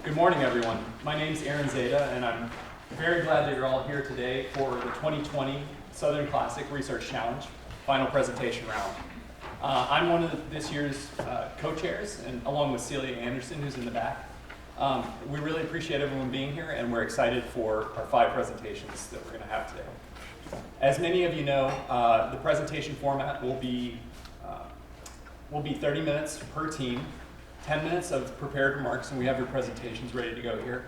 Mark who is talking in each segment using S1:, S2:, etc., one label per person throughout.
S1: Good morning, everyone. My name's Aaron Zeta, and I'm very glad that you're all here today for the 2020 Southern Classic Research Challenge final presentation round. I'm one of this year's co-chairs, and along with Celia Anderson, who's in the back. We really appreciate everyone being here, and we're excited for our 5 presentations that we're going to have today. As many of you know, the presentation format will be 30 minutes per team, 10 minutes of prepared remarks, and we have your presentations ready to go here.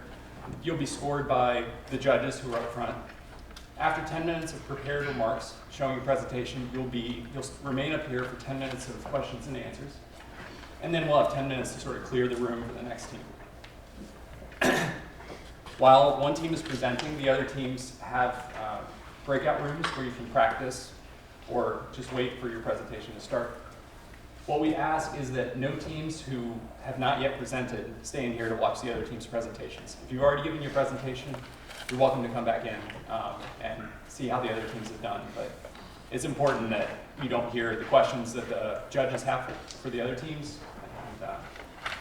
S1: You'll be scored by the judges who are up front. After 10 minutes of prepared remarks showing your presentation, you'll remain up here for 10 minutes of questions and answers. And then we'll have 10 minutes to sort of clear the room for the next team. While one team is presenting, the other teams have breakout rooms where you can practice or just wait for your presentation to start. What we ask is that no teams who have not yet presented stay in here to watch the other team's presentations. If you've already given your presentation, you're welcome to come back in and see how the other teams have done. But it's important that you don't hear the questions that the judges have for the other teams, and,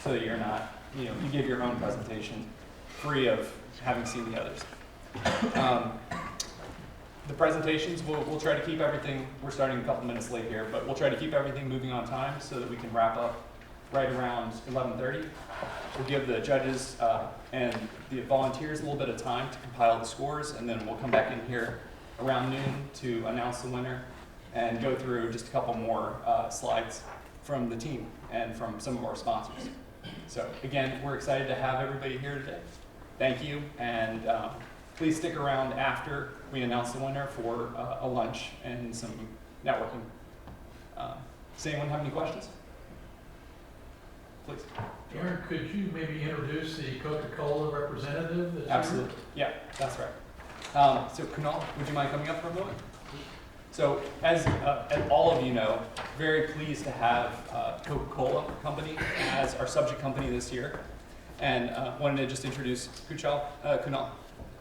S1: so that you're not, you give your own presentation free of having seen the others. The presentations, we'll try to keep everything, we're starting a couple minutes late here, but we'll try to keep everything moving on time so that we can wrap up right around 11:30. We'll give the judges and the volunteers a little bit of time to compile the scores, and then we'll come back in here around noon to announce the winner and go through just a couple more slides from the team and from some of our sponsors. So again, we're excited to have everybody here today. Thank you, and please stick around after we announce the winner for a lunch and some networking. Does anyone have any questions? Please.
S2: Aaron, could you maybe introduce the Coca-Cola representative?
S1: Absolutely. Yeah, that's right. So Kunal, would you mind coming up for a moment? So as all of you know, very pleased to have Coca-Cola Company as our subject company this year. And wanted to just introduce Kunal.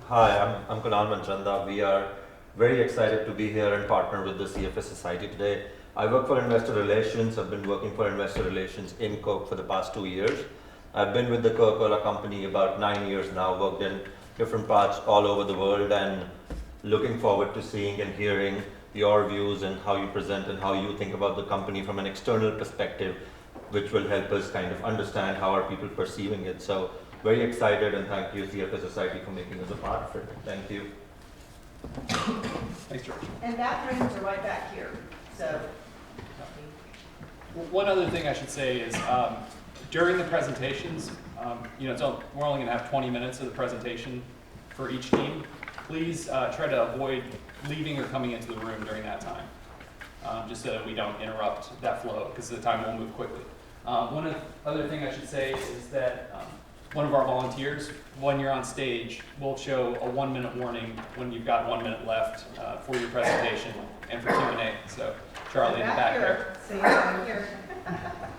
S3: Hi, I'm Kunal Manchanda. We are very excited to be here and partner with the CFA Society today. I work for investor relations. I've been working for investor relations in Coke for the past 2 years. I've been with the Coca-Cola Company about 9 years now, worked in different parts all over the world, and looking forward to seeing and hearing your views and how you present and how you think about the company from an external perspective, which will help us kind of understand how are people perceiving it. So very excited, and thank you CFA Society for making us a part of it. Thank you.
S1: Thanks, George.
S4: And bathrooms are right back here, so.
S1: One other thing I should say is during the presentations, so we're only going to have 20 minutes of the presentation for each team. Please try to avoid leaving or coming into the room during that time, just so that we don't interrupt that flow, because the time will move quickly. One other thing I should say is that one of our volunteers, when you're on stage, will show a 1-minute warning when you've got 1 minute left for your presentation and for Q&A. So Charlie in the back there.
S4: See you back here.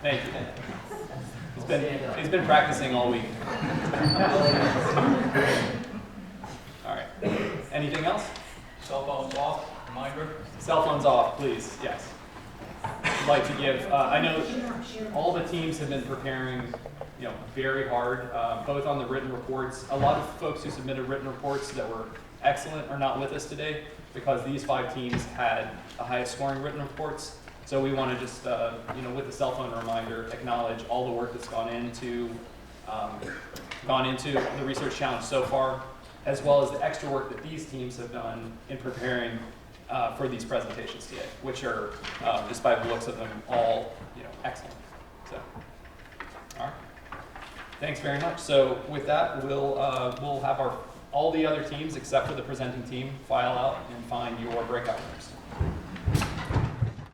S1: Thank you. He's been practicing all week. All right. Anything else?
S2: Cell phones off, reminder.
S1: Cell phones off, please. Yes. I'd like to give, I know all the teams have been preparing very hard, both on the written reports. A lot of folks who submitted written reports that were excellent are not with us today because these 5 teams had the highest scoring written reports. So we want to just, with the cell phone reminder, acknowledge all the work that's gone into the research challenge so far, as well as the extra work that these teams have done in preparing for these presentations today, which are, just by the looks of them, all excellent. So, all right. Thanks very much. So with that, we'll have all the other teams except for the presenting team file out and find your breakout rooms.